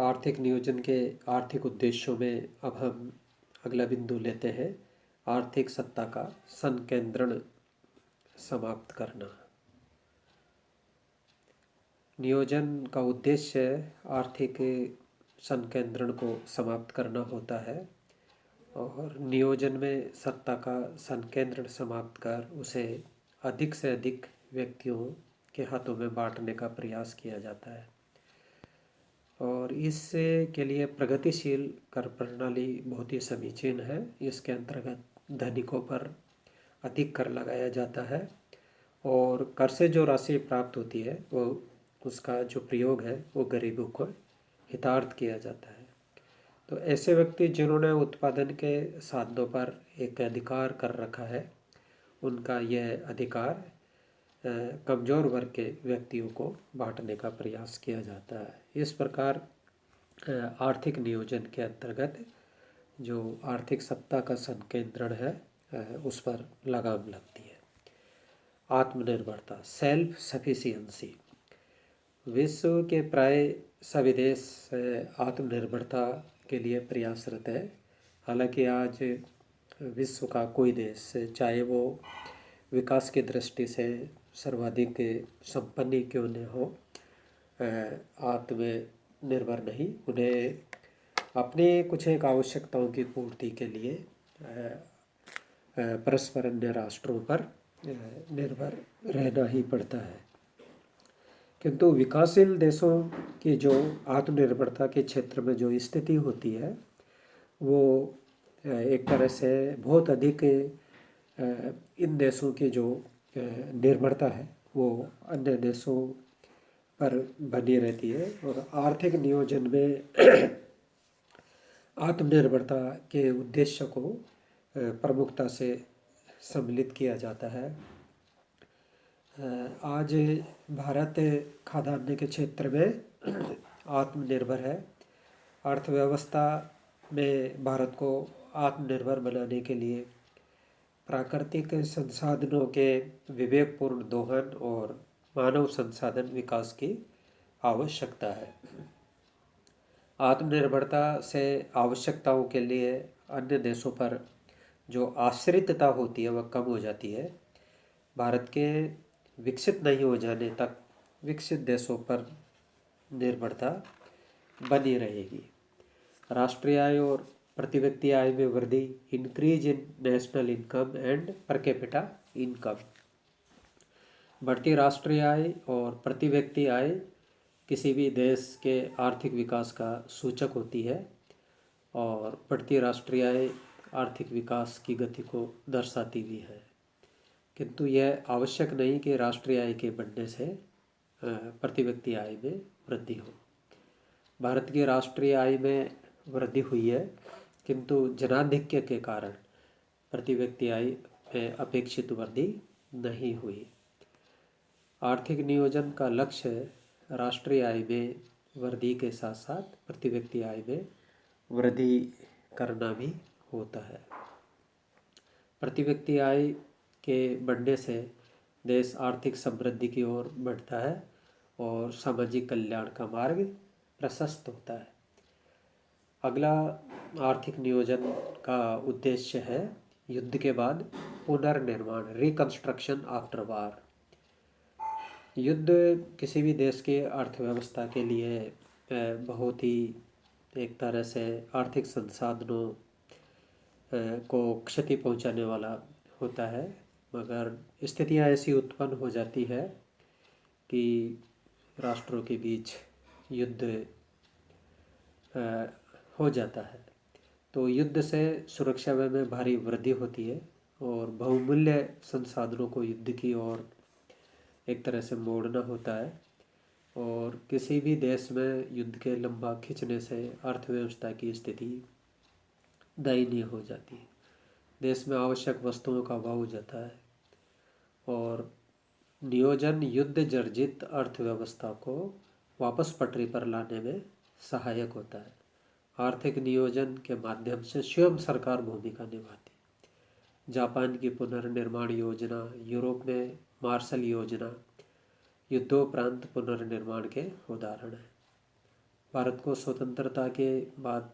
आर्थिक नियोजन के आर्थिक उद्देश्यों में अब हम अगला बिंदु लेते हैं, आर्थिक सत्ता का संकेंद्रण समाप्त करना। नियोजन का उद्देश्य आर्थिक संकेंद्रण को समाप्त करना होता है और नियोजन में सत्ता का संकेंद्रण समाप्त कर उसे अधिक से अधिक व्यक्तियों के हाथों में बांटने का प्रयास किया जाता है। और इससे के लिए प्रगतिशील कर प्रणाली बहुत ही समीचीन है। इसके अंतर्गत धनिकों पर अधिक कर लगाया जाता है और कर से जो राशि प्राप्त होती है वो उसका जो प्रयोग है वो गरीबों को हितार्थ किया जाता है। तो ऐसे व्यक्ति जिन्होंने उत्पादन के साधनों पर एक अधिकार कर रखा है, उनका यह अधिकार कमज़ोर वर्ग के व्यक्तियों को बांटने का प्रयास किया जाता है। इस प्रकार आर्थिक नियोजन के अंतर्गत जो आर्थिक सत्ता का संकेंद्रण है उस पर लगाम लगती है। आत्मनिर्भरता, सेल्फ सफिशिएंसी। विश्व के प्राय सभी देश आत्मनिर्भरता के लिए प्रयासरत है। हालांकि आज विश्व का कोई देश, चाहे वो विकास की दृष्टि से सर्वाधिक संपन्न क्यों न हो, आत्मनिर्भर नहीं। उन्हें अपने कुछ एक आवश्यकताओं की पूर्ति के लिए परस्पर अन्य राष्ट्रों पर निर्भर रहना ही पड़ता है। किंतु विकासशील देशों की जो आत्मनिर्भरता के क्षेत्र में जो स्थिति होती है वो एक तरह से बहुत अधिक इन देशों की जो निर्भरता है वो अन्य देशों पर बनी रहती है। और आर्थिक नियोजन में आत्मनिर्भरता के उद्देश्य को प्रमुखता से सम्मिलित किया जाता है। आज भारत खाद्यान्न के क्षेत्र में आत्मनिर्भर है। अर्थव्यवस्था में भारत को आत्मनिर्भर बनाने के लिए प्राकृतिक संसाधनों के विवेकपूर्ण दोहन और मानव संसाधन विकास की आवश्यकता है। आत्मनिर्भरता से आवश्यकताओं के लिए अन्य देशों पर जो आश्रितता होती है वह कम हो जाती है। भारत के विकसित नहीं हो जाने तक विकसित देशों पर निर्भरता बनी रहेगी। राष्ट्रीय आय और प्रति व्यक्ति आय में वृद्धि, increase in national income and per capita income. बढ़ती राष्ट्रीय आय और प्रति व्यक्ति आय किसी भी देश के आर्थिक विकास का सूचक होती है और बढ़ती राष्ट्रीय आय आर्थिक विकास की गति को दर्शाती भी है। किंतु यह आवश्यक नहीं कि राष्ट्रीय आय के बढ़ने से प्रति व्यक्ति आय में वृद्धि हो। भारत की राष्ट्रीय आय में वृद्धि हुई है, किंतु जनाधिक्य के कारण प्रति व्यक्ति आय में अपेक्षित वृद्धि नहीं हुई। आर्थिक नियोजन का लक्ष्य राष्ट्रीय आय में वृद्धि के साथ साथ प्रति व्यक्ति आय में वृद्धि करना भी होता है। प्रति व्यक्ति आय के बढ़ने से देश आर्थिक समृद्धि की ओर बढ़ता है और सामाजिक कल्याण का मार्ग प्रशस्त होता है। अगला आर्थिक नियोजन का उद्देश्य है युद्ध के बाद पुनर्निर्माण, रिकंस्ट्रक्शन आफ्टर वार। युद्ध किसी भी देश के अर्थव्यवस्था के लिए बहुत ही एक तरह से आर्थिक संसाधनों को क्षति पहुंचाने वाला होता है, मगर स्थितियां ऐसी उत्पन्न हो जाती है कि राष्ट्रों के बीच युद्ध हो जाता है। तो युद्ध से सुरक्षा में भारी वृद्धि होती है और बहुमूल्य संसाधनों को युद्ध की ओर एक तरह से मोड़ना होता है। और किसी भी देश में युद्ध के लंबा खिंचने से अर्थव्यवस्था की स्थिति दयनीय हो जाती है। देश में आवश्यक वस्तुओं का अभाव हो जाता है और नियोजन युद्ध जर्जित अर्थव्यवस्था को वापस पटरी पर लाने में सहायक होता है। आर्थिक नियोजन के माध्यम से स्वयं सरकार भूमिका निभाती है। जापान की पुनर्निर्माण योजना, यूरोप में मार्शल योजना युद्धोपरांत पुनर्निर्माण के उदाहरण हैं। भारत को स्वतंत्रता के बाद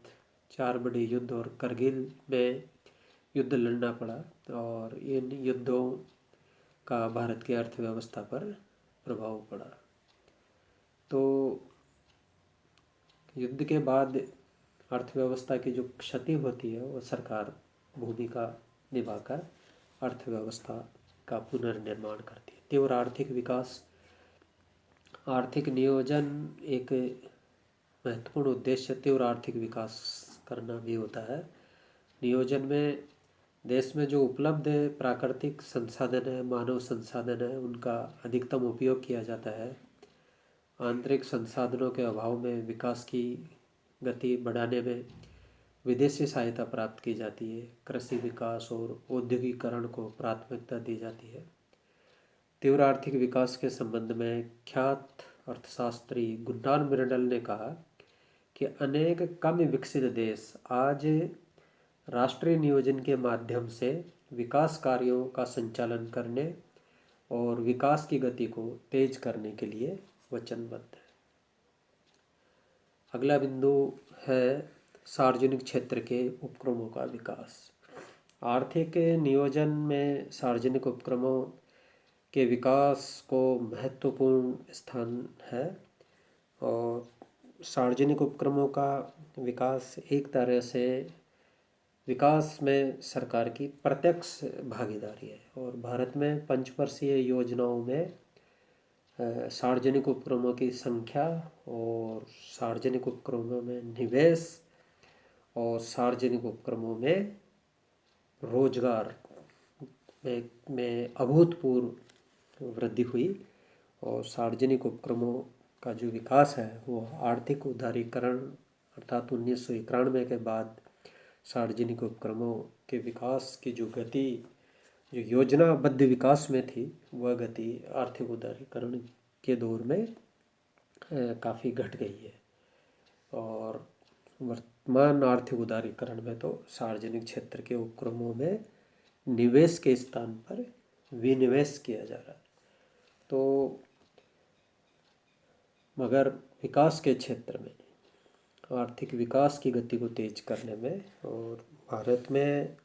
4 बड़े युद्ध और करगिल में युद्ध लड़ना पड़ा, और इन युद्धों का भारत की अर्थव्यवस्था पर प्रभाव पड़ा। तो युद्ध के बाद अर्थव्यवस्था की जो क्षति होती है वो सरकार भूमिका निभाकर अर्थव्यवस्था का पुनर्निर्माण करती है। तीव्र आर्थिक विकास, आर्थिक नियोजन एक महत्वपूर्ण उद्देश्य तीव्र आर्थिक विकास करना भी होता है। नियोजन में देश में जो उपलब्ध प्राकृतिक संसाधन है, मानव संसाधन है, उनका अधिकतम उपयोग किया जाता है। आंतरिक संसाधनों के अभाव में विकास की गति बढ़ाने में विदेशी सहायता प्राप्त की जाती है। कृषि विकास और औद्योगिकरण को प्राथमिकता दी जाती है। तीव्र आर्थिक विकास के संबंध में ख्यात अर्थशास्त्री गुन्नार मिरडल ने कहा कि अनेक कम विकसित देश आज राष्ट्रीय नियोजन के माध्यम से विकास कार्यों का संचालन करने और विकास की गति को तेज करने के लिए वचनबद्ध है। अगला बिंदु है सार्वजनिक क्षेत्र के उपक्रमों का विकास। आर्थिक नियोजन में सार्वजनिक उपक्रमों के विकास को महत्वपूर्ण स्थान है, और सार्वजनिक उपक्रमों का विकास एक तरह से विकास में सरकार की प्रत्यक्ष भागीदारी है। और भारत में पंचवर्षीय योजनाओं में सार्वजनिक उपक्रमों की संख्या और सार्वजनिक उपक्रमों में निवेश और सार्वजनिक उपक्रमों में रोजगार में अभूतपूर्व वृद्धि हुई। और सार्वजनिक उपक्रमों का जो विकास है वो आर्थिक उदारीकरण अर्थात 1991 के बाद सार्वजनिक उपक्रमों के विकास की जो गति जो योजनाबद्ध विकास में थी वह गति आर्थिक उदारीकरण के दौर में काफ़ी घट गई है। और वर्तमान आर्थिक उदारीकरण में तो सार्वजनिक क्षेत्र के उपक्रमों में निवेश के स्थान पर विनिवेश किया जा रहा है। तो मगर विकास के क्षेत्र में आर्थिक विकास की गति को तेज करने में और भारत में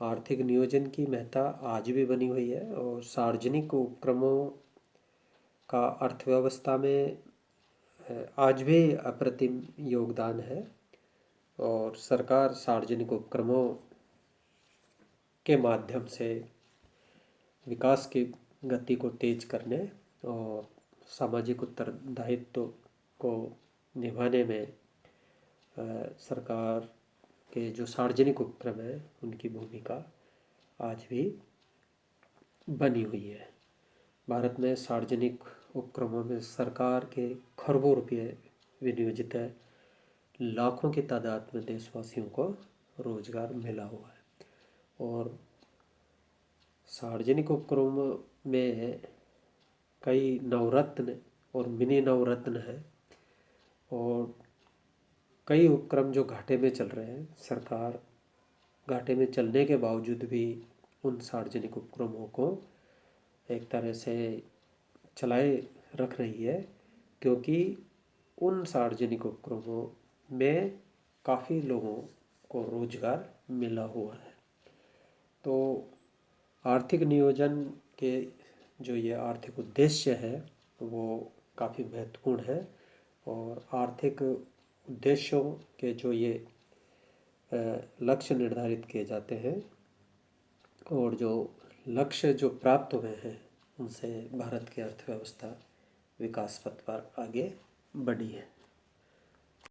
आर्थिक नियोजन की महत्ता आज भी बनी हुई है। और सार्वजनिक उपक्रमों का अर्थव्यवस्था में आज भी अप्रतिम योगदान है। और सरकार सार्वजनिक उपक्रमों के माध्यम से विकास की गति को तेज करने और सामाजिक उत्तरदायित्व को निभाने में सरकार के जो सार्वजनिक उपक्रम है उनकी भूमिका आज भी बनी हुई है। भारत में सार्वजनिक उपक्रमों में सरकार के खरबों रुपये विनियोजित है। लाखों की तादाद में देशवासियों को रोजगार मिला हुआ है। और सार्वजनिक उपक्रमों में कई नवरत्न और मिनी नवरत्न हैं, और कई उपक्रम जो घाटे में चल रहे हैं, सरकार घाटे में चलने के बावजूद भी उन सार्वजनिक उपक्रमों को एक तरह से चलाए रख रही है, क्योंकि उन सार्वजनिक उपक्रमों में काफ़ी लोगों को रोजगार मिला हुआ है। तो आर्थिक नियोजन के जो ये आर्थिक उद्देश्य है वो काफ़ी महत्वपूर्ण है। और आर्थिक उद्देश्यों के जो ये लक्ष्य निर्धारित किए जाते हैं और जो लक्ष्य जो प्राप्त हुए हैं उनसे भारत की अर्थव्यवस्था विकास पथ पर आगे बढ़ी है।